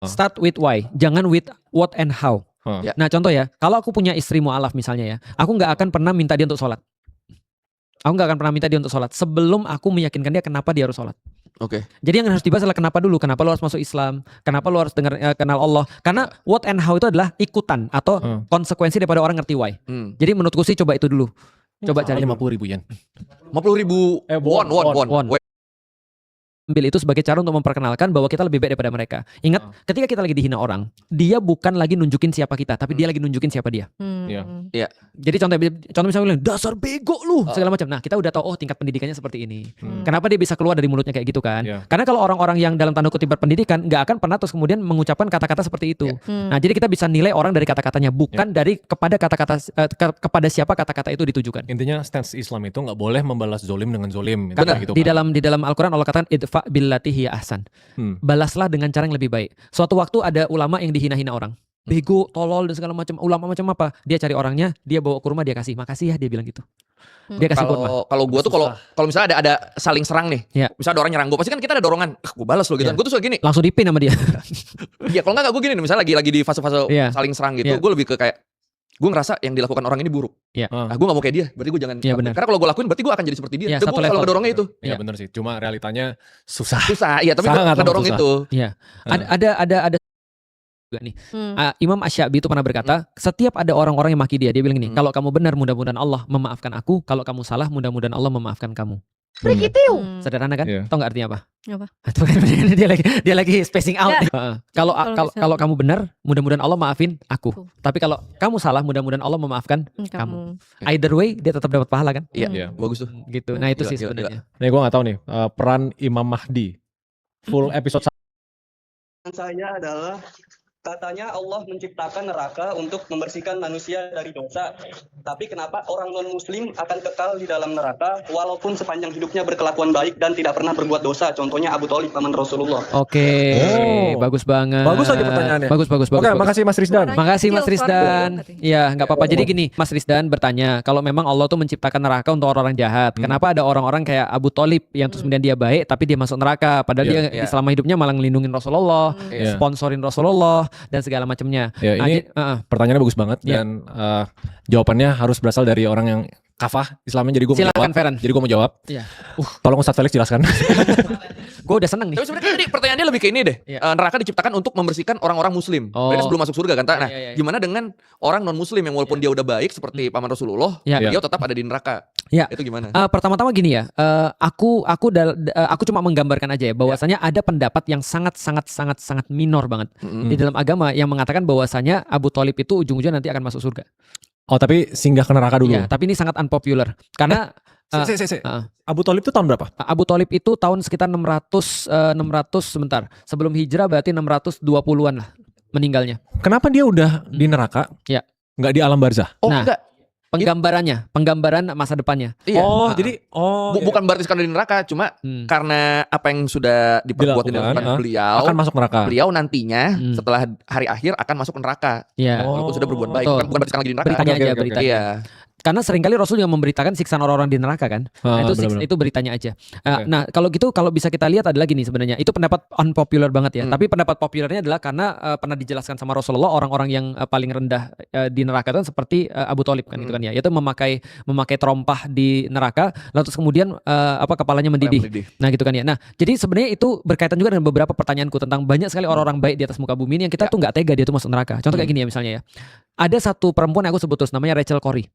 Start with why, jangan with what and how. Nah contoh ya, kalau aku punya istri mu'alaf misalnya ya, aku nggak akan pernah minta dia untuk sholat. Aku nggak akan pernah minta dia untuk sholat sebelum aku meyakinkan dia kenapa dia harus sholat. Jadi yang harus dibahas adalah kenapa dulu, kenapa lo harus masuk Islam, kenapa lo harus kenal Allah. Karena what and how itu adalah ikutan atau konsekuensi daripada orang ngerti why. Jadi menurutku sih coba itu dulu. Coba cari 50.000 yen. 50.000 won. Ambil itu sebagai cara untuk memperkenalkan bahwa kita lebih baik daripada mereka. Ingat, ketika kita lagi dihina orang, dia bukan lagi nunjukin siapa kita, tapi dia lagi nunjukin siapa dia. Iya. Jadi contoh misalnya bilang, dasar bego lu, segala macam. Nah kita udah tahu, oh tingkat pendidikannya seperti ini. Kenapa dia bisa keluar dari mulutnya kayak gitu kan? Karena kalau orang-orang yang dalam tanda kutip berpendidikan, nggak akan pernah terus kemudian mengucapkan kata-kata seperti itu. Nah jadi kita bisa nilai orang dari kata-katanya, bukan dari kepada siapa kata-kata itu ditujukan. Intinya stance Islam itu nggak boleh membalas zolim dengan zolim. Gitu, di dalam Al-Quran Allah katakan billati hiya ahsan. Balaslah dengan cara yang lebih baik. Suatu waktu ada ulama yang dihina-hina orang. Bego, tolol dan segala macam. Ulama macam apa? Dia cari orangnya, dia bawa ke rumah, dia kasih. Makasih ya, dia bilang gitu. Dia kasih kurma. Kalau gue tuh kalau misalnya ada saling serang nih. Misalnya ada orang nyerang gue, pasti kan kita ada dorongan. Gue balas lo gitu. Gue tuh suka gini. Langsung dipin sama dia. Iya, kalau enggak gue gini nih, misalnya lagi di fase-fase saling serang gitu, gue lebih ke kayak gue ngerasa yang dilakukan orang ini buruk. Nah, gue gak mau kayak dia, berarti gue jangan. Karena kalau gue lakuin, berarti gue akan jadi seperti dia. Dan gue kalau ngedorongnya itu. Iya benar sih. Cuma realitanya susah. Iya, tapi gue ngedorong itu. Iya. Ada juga nih. Imam Asy-Syafi'i itu pernah berkata, setiap ada orang-orang yang maki dia bilang gini, kalau kamu benar mudah-mudahan Allah memaafkan aku, kalau kamu salah mudah-mudahan Allah memaafkan kamu. Sederhana kan? Tahu nggak artinya apa? Dia lagi spacing out. Kalau kamu benar, mudah-mudahan Allah maafin aku. Tapi kalau kamu salah, mudah-mudahan Allah memaafkan kamu. Either way, dia tetap dapat pahala kan? Iya, bagus tuh. Gitu. Nah itu sih sebenarnya. Nih gue nggak tahu nih peran Imam Mahdi full episode. Saya adalah katanya Allah menciptakan neraka untuk membersihkan manusia dari dosa. Tapi kenapa orang non-muslim akan kekal di dalam neraka walaupun sepanjang hidupnya berkelakuan baik dan tidak pernah berbuat dosa? Contohnya Abu Thalib paman Rasulullah. Bagus banget. Bagus lagi pertanyaannya. Bagus. Oke, makasih Mas Rizdan. Makasih Mas Rizdan. Iya, nggak apa-apa. Jadi gini, Mas Rizdan bertanya, kalau memang Allah tuh menciptakan neraka untuk orang-orang jahat, kenapa ada orang-orang kayak Abu Thalib yang terus kemudian dia baik tapi dia masuk neraka, padahal dia selama hidupnya malah ngelindungin Rasulullah, sponsorin Rasulullah dan segala macamnya. Ini pertanyaannya bagus banget dan jawabannya harus berasal dari orang yang kafah Islamnya, jadi gue mau jawab. Feren. Jadi gue mau jawab. Tolong Ustadz Felix jelaskan. Gue udah seneng nih. Tapi sebenarnya tadi pertanyaannya lebih ke ini deh. Neraka diciptakan untuk membersihkan orang-orang muslim. Mereka sebelum masuk surga kan. Nah, gimana dengan orang non muslim yang walaupun dia udah baik seperti paman Rasulullah, dia tetap ada di neraka. Itu gimana? Pertama-tama gini ya. Aku cuma menggambarkan aja ya bahwasanya ada pendapat yang sangat minor banget di dalam agama yang mengatakan bahwasanya Abu Thalib itu ujung-ujungnya nanti akan masuk surga. Oh, tapi singgah ke neraka dulu. Iya, tapi ini sangat unpopular. Karena Abu Thalib itu tahun berapa? Abu Thalib itu tahun sekitar 600 sebentar. Sebelum hijrah berarti 620-an lah meninggalnya. Kenapa dia udah di neraka? Nggak di alam barzah? Enggak. Penggambaran masa depannya. Bukan berarti sekarang di neraka, cuma karena apa yang sudah diperbuat di depan beliau akan masuk neraka. Beliau nantinya setelah hari akhir akan masuk neraka. Walaupun sudah berbuat baik, bukan berarti sekarang lagi di neraka. Beritanya. Karena seringkali Rasul yang memberitakan siksaan orang-orang di neraka kan. Itu beritanya aja. Nah kalau gitu, kalau bisa kita lihat adalah gini sebenarnya. Itu pendapat unpopular banget ya. Tapi pendapat populernya adalah karena pernah dijelaskan sama Rasulullah orang-orang yang paling rendah di neraka itu seperti Abu Thalib kan gitu kan ya. Yaitu memakai terompah di neraka, lalu terus kemudian kepalanya mendidih. Nah gitu kan ya. Nah jadi sebenarnya itu berkaitan juga dengan beberapa pertanyaanku tentang banyak sekali orang-orang baik di atas muka bumi ini yang kita tuh nggak tega dia tuh masuk neraka. Contoh kayak gini ya misalnya ya. Ada satu perempuan yang aku sebut terus namanya Rachel Corrie.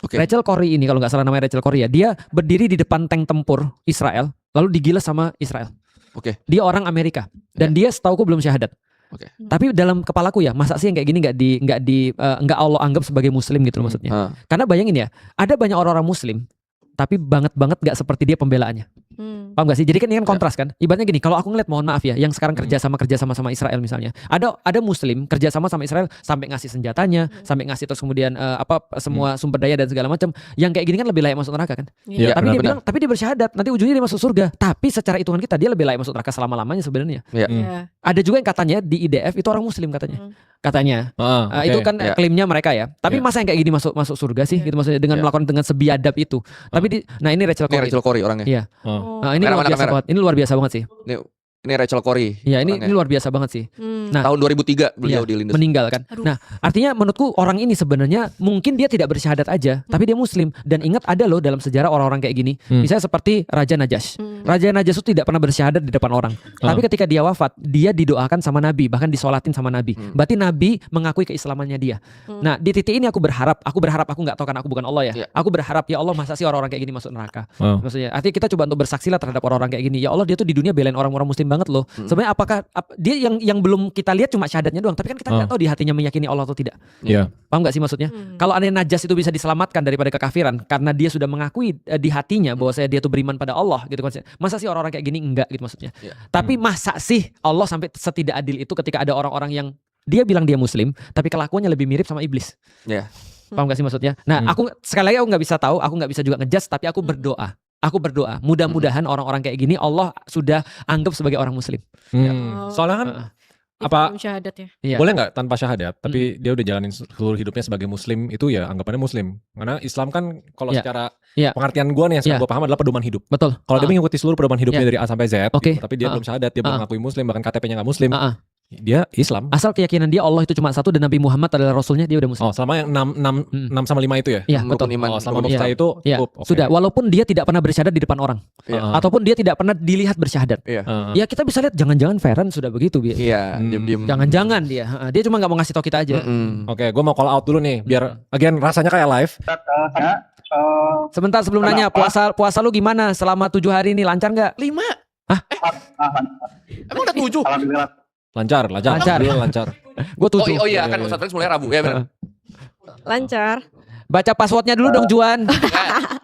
Rachel Corrie ini kalau nggak salah namanya Rachel Corrie ya, dia berdiri di depan tank tempur Israel lalu digilas sama Israel. Dia orang Amerika dan dia setauku belum syahadat. Tapi dalam kepalaku ya, masa sih yang kayak gini nggak Allah anggap sebagai muslim gitu loh maksudnya. Karena bayangin ya, ada banyak orang-orang muslim tapi banget nggak seperti dia pembelaannya. Paham gak sih? Jadi kan ini kan kontras kan. Ibaratnya gini, kalau aku ngeliat, mohon maaf ya, yang sekarang kerja sama Israel misalnya, ada muslim kerja sama Israel sampai ngasih senjatanya, sampai ngasih terus kemudian semua sumber daya dan segala macam. Yang kayak gini kan lebih layak masuk neraka kan. Tapi dia bilang, tapi dia bersyahadat nanti ujungnya dia masuk surga. Tapi secara hitungan kita dia lebih layak masuk neraka selama-lamanya sebenarnya. Ada juga yang katanya di IDF itu orang muslim katanya. Itu kan klaimnya mereka ya. Tapi masa yang kayak gini masuk surga sih gitu maksudnya dengan melakukan dengan sebiadab itu. Tapi nah ini Rachel Corrie orangnya. Ini luar biasa banget. Ini luar biasa banget sih. Ini Rachel Corrie. Ya ini luar biasa banget sih. Nah, tahun 2003 beliau dilindas. Meninggal kan. Aduh. Nah, artinya menurutku orang ini sebenarnya mungkin dia tidak bersyahadat aja, tapi dia muslim. Dan ingat ada loh dalam sejarah orang-orang kayak gini. Misalnya seperti Raja Najash. Raja Najash itu tidak pernah bersyahadat di depan orang. Tapi ketika dia wafat, dia didoakan sama Nabi, bahkan disolatin sama Nabi. Berarti Nabi mengakui keislamannya dia. Nah, di titik ini aku berharap aku nggak tahu kan aku bukan Allah ya. Aku berharap ya Allah, masa sih orang-orang kayak gini masuk neraka. Maksudnya, artinya kita coba untuk bersaksilah terhadap orang-orang kayak gini. Ya Allah, dia tuh di dunia belain orang-orang muslim banget loh. Sebenarnya apakah dia yang belum kita lihat cuma syahadatnya doang, tapi kan kita nggak tahu di hatinya meyakini Allah atau tidak. Paham nggak sih maksudnya? Kalau ada Najas itu bisa diselamatkan daripada kekafiran karena dia sudah mengakui di hatinya bahwa dia tuh beriman pada Allah gitu kan. Masa sih orang-orang kayak gini enggak gitu maksudnya. Tapi masa sih Allah sampai setidak adil itu ketika ada orang-orang yang dia bilang dia muslim tapi kelakuannya lebih mirip sama iblis. Paham gak sih maksudnya? Nah, aku sekali lagi aku nggak bisa tahu, aku nggak bisa juga ngejudge, tapi aku berdoa. Aku berdoa, mudah-mudahan orang-orang kayak gini Allah sudah anggap sebagai orang muslim. Soalnya kan syahadat ya. Boleh nggak tanpa syahadat, tapi dia udah jalanin seluruh hidupnya sebagai muslim, itu ya anggapannya muslim. Karena Islam kan kalau secara pengertian gue nih yang sekarang gue paham adalah pedoman hidup. Betul. Kalau dia mengikuti seluruh pedoman hidupnya dari A sampai Z, gitu, tapi dia belum syahadat, dia belum mengakui muslim, bahkan KTP-nya nggak muslim. Dia Islam. Asal keyakinan dia Allah itu cuma satu dan Nabi Muhammad adalah Rasulnya, dia udah muslim. Selama yang 6 sama 5 itu ya? Iya, betul. Selama memusta itu sudah, walaupun dia tidak pernah bersyahadat di depan orang. Ataupun dia tidak pernah dilihat bersyahadat. Ya kita bisa lihat jangan-jangan Feren sudah begitu. Jangan-jangan dia cuma gak mau ngasih tau kita aja. Oke, gue mau call out dulu nih biar again rasanya kayak live. Sebentar sebelum nanya, puasa lu gimana selama 7 hari ini, lancar gak? 5. Hah? Emang udah 7? Alhamdulillah. Lancar. Gue 7. Oh iya, kan Ustaz Fren mulai Rabu ya benar. Lancar. Baca passwordnya dulu dong Juan.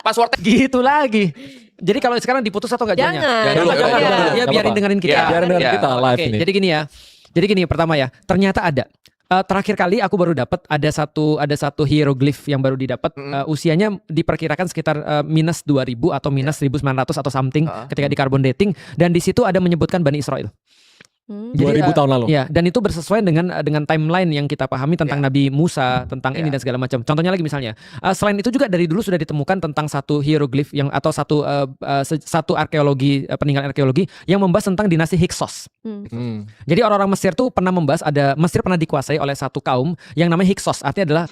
Passwordnya gitu lagi. Jadi kalau sekarang diputus atau enggak Juannya? Jangan. Ya biarin dengerin kita. Biarin dengerin kita live ini. Jadi gini pertama ya. Ternyata ada. Terakhir kali aku baru dapat ada satu hieroglif yang baru didapat. Usianya diperkirakan sekitar minus 2000 atau minus 1900 atau something ketika di carbon dating, dan di situ ada menyebutkan Bani Israel. Jadi 2000 tahun lalu. Ya, dan itu bersesuaian dengan timeline yang kita pahami tentang Nabi Musa, tentang ini dan segala macam. Contohnya lagi misalnya, selain itu juga dari dulu sudah ditemukan tentang satu hieroglif yang atau satu arkeologi, peninggalan arkeologi yang membahas tentang dinasti Hyksos. Jadi orang-orang Mesir tuh pernah membahas, Mesir pernah dikuasai oleh satu kaum yang namanya Hyksos. Artinya adalah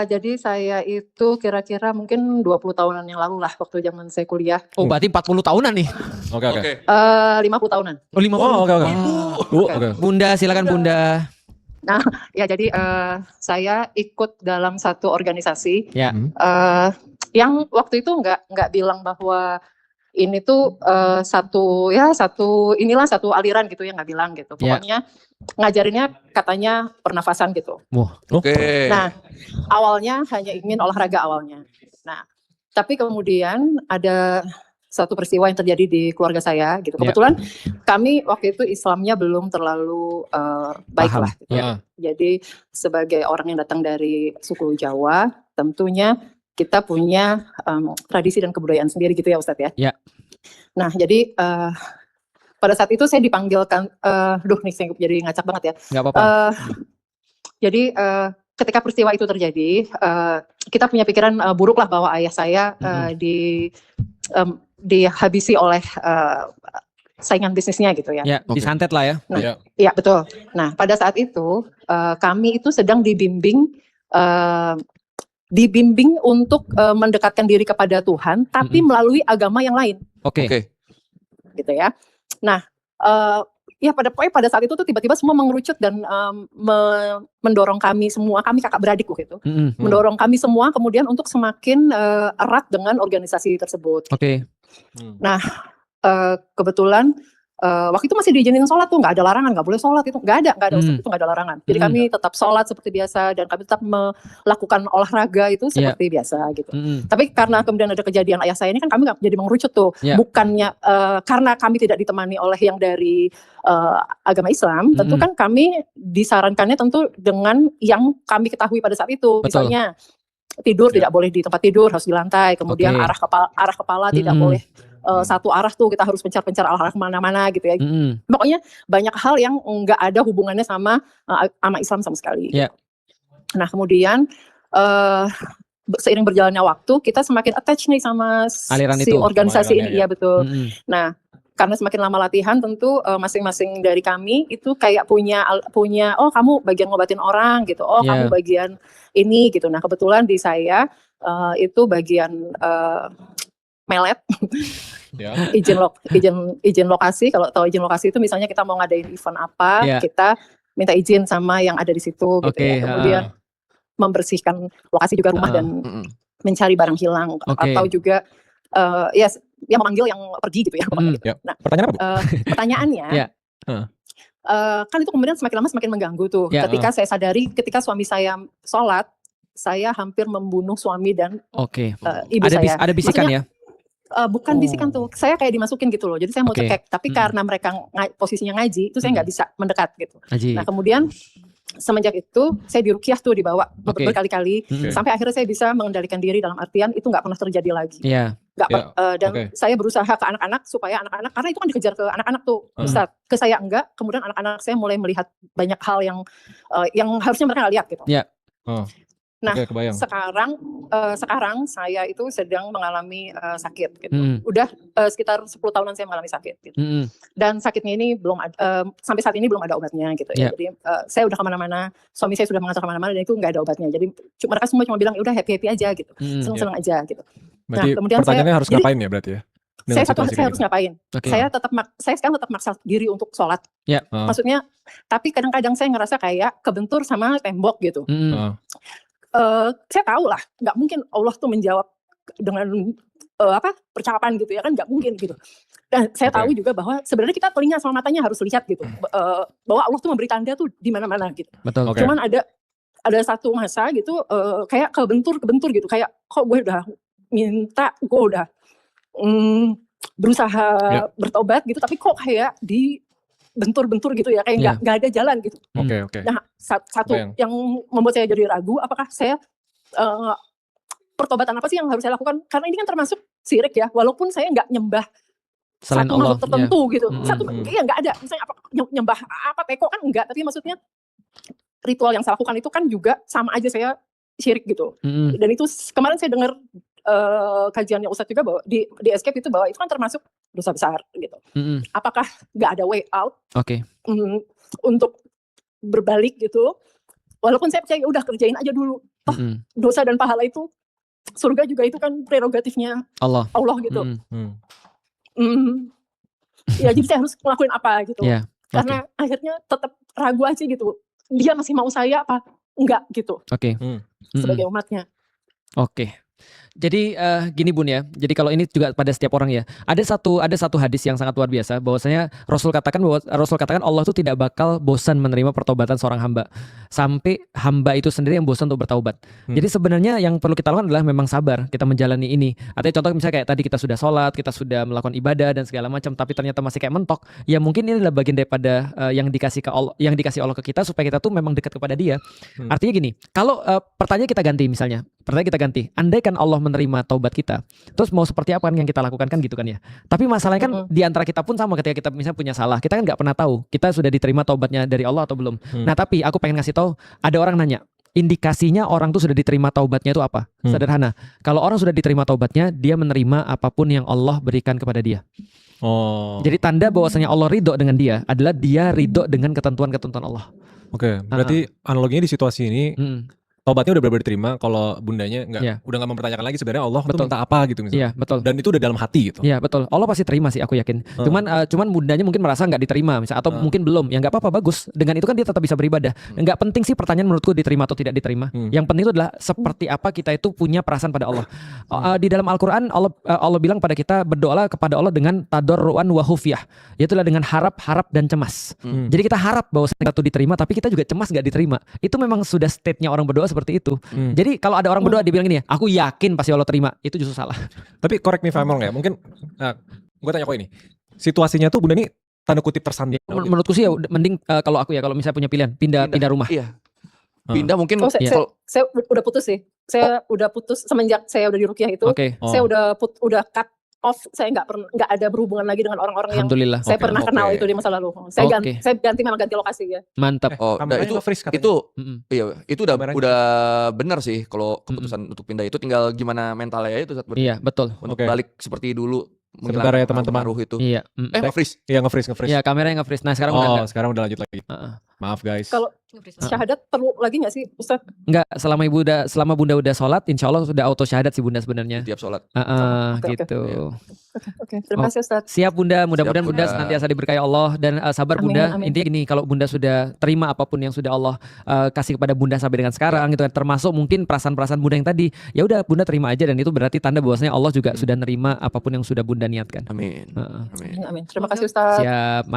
jadi saya itu kira-kira mungkin 20 tahunan yang lalu lah waktu zaman saya kuliah. Oh, berarti 40 tahunan nih. Oke. 50 tahunan. Oh, 50. Oke. Bunda, silakan Bunda. Nah, ya jadi saya ikut dalam satu organisasi yang waktu itu nggak bilang bahwa ini tuh satu aliran gitu ya, nggak bilang gitu. Pokoknya ngajarinnya katanya pernafasan gitu. Nah, awalnya hanya ingin olahraga awalnya. Nah, tapi kemudian ada satu peristiwa yang terjadi di keluarga saya gitu. Kebetulan kami waktu itu Islamnya belum terlalu baik lah. Gitu. Jadi sebagai orang yang datang dari suku Jawa, tentunya kita punya tradisi dan kebudayaan sendiri gitu ya Ustadz ya. Nah, jadi pada saat itu saya dipanggilkan, nih saya jadi ngacak banget ya. Gak apa-apa. Jadi ketika peristiwa itu terjadi, kita punya pikiran buruk lah bahwa ayah saya dihabisi oleh saingan bisnisnya gitu ya. Disantet lah ya. Iya betul. Nah pada saat itu kami itu sedang dibimbing untuk mendekatkan diri kepada Tuhan, tapi melalui agama yang lain. Oke. Gitu ya. Nah ya pada saat itu tuh tiba-tiba semua mengerucut dan mendorong kami semua, kami kakak beradik gitu, mendorong kami semua kemudian untuk semakin erat dengan organisasi tersebut. Nah kebetulan waktu itu masih diizinin sholat tuh, nggak ada larangan, nggak boleh sholat itu, nggak ada itu nggak ada larangan. Jadi kami tetap sholat seperti biasa dan kami tetap melakukan olahraga itu seperti biasa gitu. Tapi karena kemudian ada kejadian ayah saya ini kan kami jadi mengerucut tuh, bukannya karena kami tidak ditemani oleh yang dari agama Islam, tentu kan kami disarankannya tentu dengan yang kami ketahui pada saat itu. Misalnya tidur tidak boleh di tempat tidur, harus di lantai. Kemudian arah kepala tidak boleh satu arah tuh, kita harus pencar-pencar arah kemana-mana gitu ya. Pokoknya banyak hal yang nggak ada hubungannya sama Islam sama sekali. Nah kemudian seiring berjalannya waktu kita semakin attach nih sama aliran si organisasi ini. Iya betul. Nah karena semakin lama latihan tentu masing-masing dari kami itu kayak punya oh kamu bagian ngobatin orang gitu, oh kamu bagian ini gitu. Nah kebetulan di saya itu bagian melet. izin lokasi. Kalau tahu izin lokasi itu misalnya kita mau ngadain event apa, kita minta izin sama yang ada di situ gitu ya. Kemudian membersihkan lokasi juga rumah dan mencari barang hilang atau juga ya memanggil yang pergi gitu ya. Gitu. Nah, pertanyaannya kan itu kemudian semakin lama semakin mengganggu tuh. Ketika saya sadari, ketika suami saya sholat, saya hampir membunuh suami dan ibu saya. Ada bisikan. Maksudnya, bukan bisikan tuh, saya kayak dimasukin gitu loh. Jadi saya mau cekek, tapi karena mereka posisinya ngaji, itu saya nggak bisa mendekat gitu. Nah kemudian semenjak itu saya diruqyah tuh dibawa berkali-kali sampai akhirnya saya bisa mengendalikan diri, dalam artian itu nggak pernah terjadi lagi. Dan saya berusaha ke anak-anak supaya anak-anak, karena itu kan dikejar ke anak-anak tuh Ustaz, ke saya enggak, kemudian anak-anak saya mulai melihat banyak hal yang harusnya mereka nggak lihat gitu. Nah sekarang saya itu sedang mengalami sakit gitu. Udah sekitar 10 tahunan saya mengalami sakit gitu. Dan sakitnya ini belum sampai saat ini belum ada obatnya gitu ya. Jadi saya udah kemana-mana, suami saya sudah mengantar kemana-mana dan itu nggak ada obatnya. Jadi mereka semua cuma bilang udah happy aja gitu, seneng-seneng aja gitu. Berarti nah kemudian pertanyaannya harus ngapain ya berarti ya? Saya harus ngapain? Saya sekarang tetap maksa diri untuk sholat. Maksudnya, tapi kadang-kadang saya ngerasa kayak kebentur sama tembok gitu. Saya tahu lah, nggak mungkin Allah tuh menjawab dengan percakapan gitu ya kan, nggak mungkin gitu. Dan saya tahu juga bahwa sebenarnya kita telinga sama matanya harus lihat gitu, bahwa Allah tuh memberi tanda tuh di mana-mana gitu. Cuman ada satu masa gitu, kayak kebentur gitu, kayak kok gue udah minta, gue udah berusaha bertobat gitu, tapi kok kayak bentur-bentur gitu ya, kayak nggak ada jalan gitu. Nah satu yang membuat saya jadi ragu, apakah saya pertobatan apa sih yang harus saya lakukan, karena ini kan termasuk syirik ya, walaupun saya nggak nyembah selain satu makhluk tertentu gitu. Satu nggak ada, misalnya nyembah apa teko kan enggak, tapi maksudnya ritual yang saya lakukan itu kan juga sama aja saya syirik gitu. Dan itu kemarin saya dengar kajiannya Ustadz juga bahwa di Escape itu bahwa itu kan termasuk dosa besar gitu. Apakah nggak ada way out untuk berbalik gitu? Walaupun saya percaya udah kerjain aja dulu. Dosa dan pahala itu, surga juga itu kan prerogatifnya Allah gitu. Ya jadi saya harus ngelakuin apa gitu. Karena akhirnya tetap ragu aja gitu. Dia masih mau saya apa enggak gitu. Sebagai umatnya. Jadi gini Bun ya. Jadi kalau ini juga pada setiap orang ya. Ada satu hadis yang sangat luar biasa, bahwasanya Rasul katakan Allah itu tidak bakal bosan menerima pertobatan seorang hamba sampai hamba itu sendiri yang bosan untuk bertaubat. Jadi sebenarnya yang perlu kita lakukan adalah memang sabar kita menjalani ini. Artinya contoh misalnya kayak tadi kita sudah sholat, kita sudah melakukan ibadah dan segala macam, tapi ternyata masih kayak mentok. Ya mungkin ini adalah bagian daripada yang dikasih Allah ke kita supaya kita tuh memang dekat kepada Dia. Artinya gini, kalau pertanyaan kita ganti misalnya. Andai kan Allah menerima taubat kita, terus mau seperti apa kan yang kita lakukan kan gitu kan ya. Tapi masalahnya kan di antara kita pun sama, ketika kita misalnya punya salah, kita kan nggak pernah tahu kita sudah diterima taubatnya dari Allah atau belum. Nah tapi aku pengen ngasih tahu, ada orang nanya, indikasinya orang tuh sudah diterima taubatnya itu apa? Sederhana, kalau orang sudah diterima taubatnya, dia menerima apapun yang Allah berikan kepada dia. Jadi tanda bahwasanya Allah ridho dengan dia adalah dia ridho dengan ketentuan-ketentuan Allah. Berarti analoginya di situasi ini, taubatnya udah benar-benar diterima, kalau bundanya udah nggak mempertanyakan lagi sebenarnya Allah tuh minta apa gitu misalnya. Dan itu udah dalam hati gitu. Iya betul. Allah pasti terima sih, aku yakin. Cuman bundanya mungkin merasa nggak diterima misalnya, atau mungkin belum. Ya nggak apa-apa, bagus. Dengan itu kan dia tetap bisa beribadah. Nggak penting sih pertanyaan menurutku diterima atau tidak diterima. Yang penting itu adalah seperti apa kita itu punya perasaan pada Allah. Di dalam Al-Quran Allah bilang pada kita, berdoalah kepada Allah dengan tadarruan wa khufyah. Yaitulah dengan harap dan cemas. Jadi kita harap bahwa kita tuh diterima, tapi kita juga cemas nggak diterima. Itu memang sudah state-nya orang berdoa seperti itu. Jadi kalau ada orang berdoa dibilang gini ya, aku yakin pasti Allah terima, itu justru salah. Tapi correct me if I'm wrong ya, mungkin gue tanya kok ini, situasinya tuh bunda ini tanda kutip tersantik. Menurutku sih ya mending kalau aku ya, kalau misalnya punya pilihan pindah rumah. Pindah mungkin. Saya udah putus sih. Saya udah putus semenjak saya udah di Ruqyah itu. Saya udah cut off, saya nggak ada berhubungan lagi dengan orang-orang yang saya pernah kenal itu di masa lalu. Saya ganti lokasi ya. Mantap. Itu udah benar sih kalau keputusan untuk pindah itu, tinggal gimana mentalnya itu Iya betul. Untuk balik seperti dulu. Sebentar ya teman-teman. Itu. Iya. Nge-freeze. Iya nge-freeze. Iya, kameranya nge-freeze. Nah, sekarang udah sekarang udah lanjut lagi. Maaf guys. Kalau syahadat perlu lagi nggak sih Ustaz? Enggak, selama Bunda udah sholat, insya Allah sudah auto syahadat sih Bunda sebenarnya. Tiap sholat. Gitu. Oke, terima kasih Ustaz. Siap Bunda, mudah-mudahan Bunda senantiasa diberkahi Allah dan sabar Bunda. Intinya gini, kalau Bunda sudah terima apapun yang sudah Allah kasih kepada Bunda sampai dengan sekarang gitu, termasuk mungkin perasaan-perasaan Bunda yang tadi, ya udah Bunda terima aja dan itu berarti tanda bahwasanya Allah juga sudah nerima apapun yang sudah Bunda niatkan. Amin. Amin. Terima kasih Ustaz. Siap.